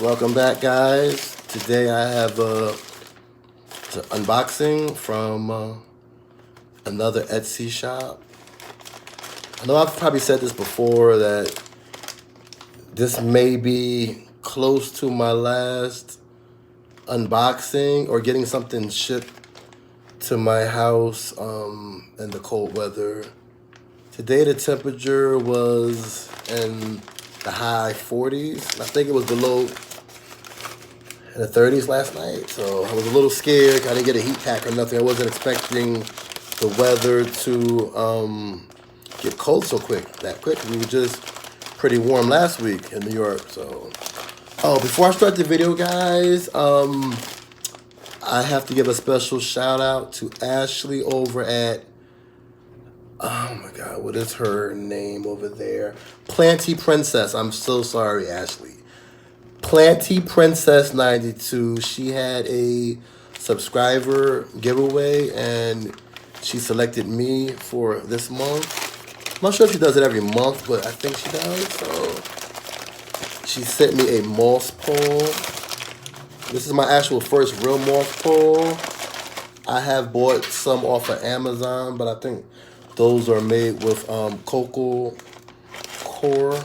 Welcome back, guys. Today I have an unboxing from another Etsy shop. I know I've probably said this before that this may be close to my last unboxing or getting something shipped to my house in the cold weather. Today the temperature was in the high 40s. I think it was below in the 30s last night, so I was a little scared. I didn't get a heat pack or nothing. I wasn't expecting the weather to get cold so that quick. We were just pretty warm last week in New York. So, before I start the video, guys, I have to give a special shout out to Ashley over at, oh my God, what is her name over there? Planty Princess. I'm so sorry, Ashley. Planty Princess 92. She had a subscriber giveaway and she selected me for this month. I'm not sure if she does it every month, but I think she does. So she sent me a moss pole. This is my actual first real moss pole. I have bought some off of Amazon, but I think those are made with cocoa core.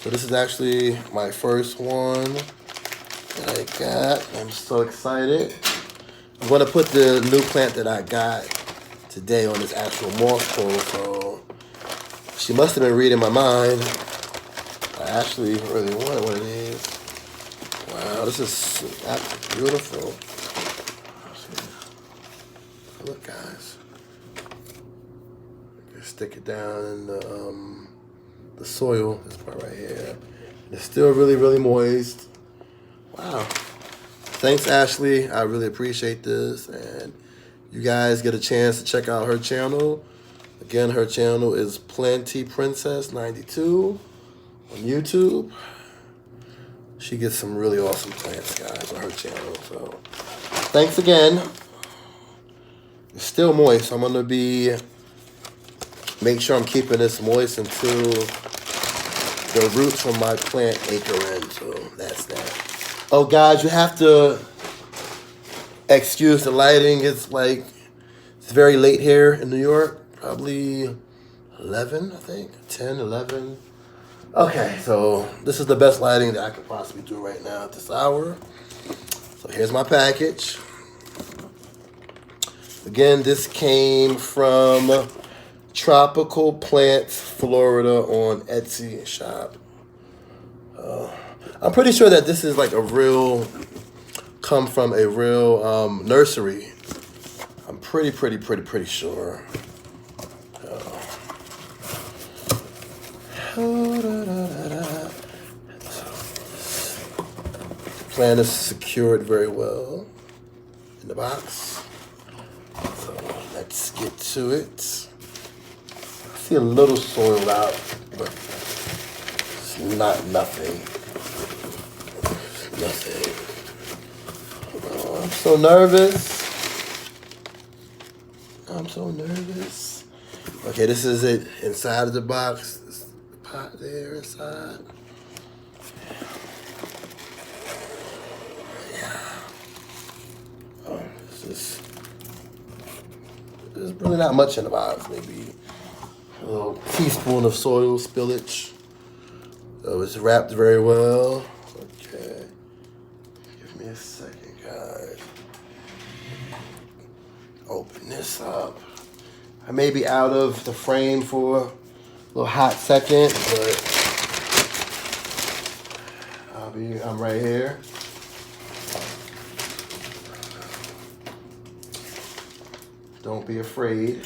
So this is actually my first one that I got. I'm so excited. I'm going to put the new plant that I got today on this actual moss pole. So she must have been reading my mind. I actually really wanted one of these. Wow, this is absolutely beautiful. Look, guys. Stick it down in the soil, this part right here. It's still really, really moist. Wow. Thanks, Ashley. I really appreciate this. And you guys get a chance to check out her channel. Again, her channel is Planty Princess 92 on YouTube. She gets some really awesome plants, guys, on her channel. So thanks again. It's still moist. So I'm going to make sure I'm keeping this moist until the roots from my plant anchor in. So that's that. Oh, guys, you have to excuse the lighting. It's very late here in New York. Probably 11, I think. 10, 11. Okay, so this is the best lighting that I could possibly do right now at this hour. So here's my package. Again, this came from Tropical Plants Florida on Etsy shop. I'm pretty sure that this is come from a real nursery. I'm pretty sure. The plant is secured very well in the box. So let's get to it. See a little soiled out, but it's nothing. Nothing. Oh, I'm so nervous. Okay, this is it inside of the box. This pot there inside. Yeah. Oh, there's really not much in the box. Maybe a little teaspoon of soil spillage. So it's wrapped very well. Okay. Give me a second, guys. Open this up. I may be out of the frame for a little hot second, but I'm right here. Don't be afraid.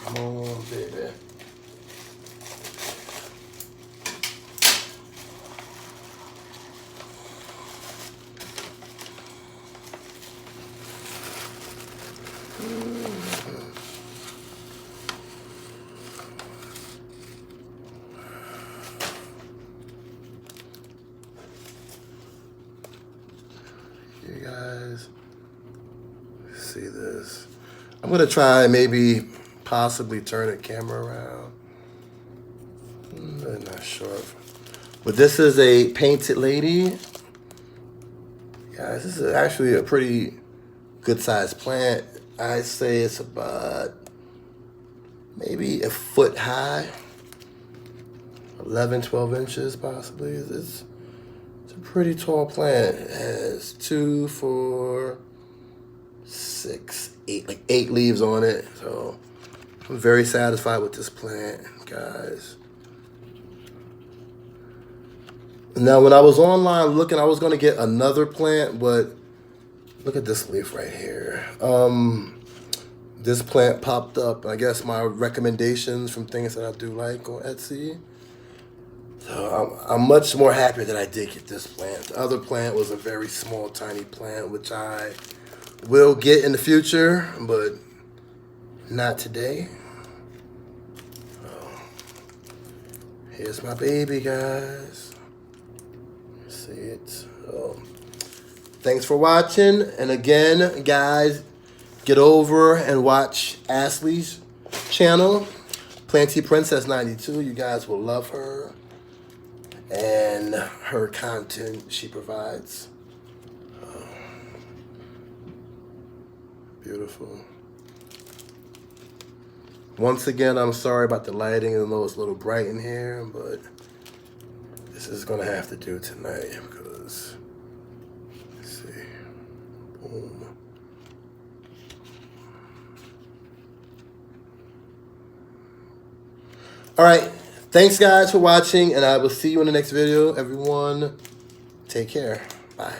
Come on, baby. you guys see this. I'm gonna try maybe possibly turn the camera around. I'm not sure. But this is a painted lady. Guys, this is actually a pretty good sized plant. I'd say it's about maybe a foot high. 11, 12 inches possibly. It's a pretty tall plant. It has 2, 4, 6, 8, like 8 leaves on it. So I'm very satisfied with this plant, guys. Now, when I was online looking, I was going to get another plant, but look at this leaf right here. This plant popped up, I guess, my recommendations from things that I do like on Etsy. So I'm much more happy that I did get this plant. The other plant was a very small, tiny plant, which I will get in the future, but not today. So, here's my baby, guys. See it. So, thanks for watching. And again, guys, get over and watch Ashley's channel, Planty Princess 92. You guys will love her and her content she provides. Beautiful. Once again, I'm sorry about the lighting. I know it's a little bright in here, but this is gonna have to do tonight because, let's see, boom. All right, thanks guys for watching, and I will see you in the next video. Everyone, take care. Bye.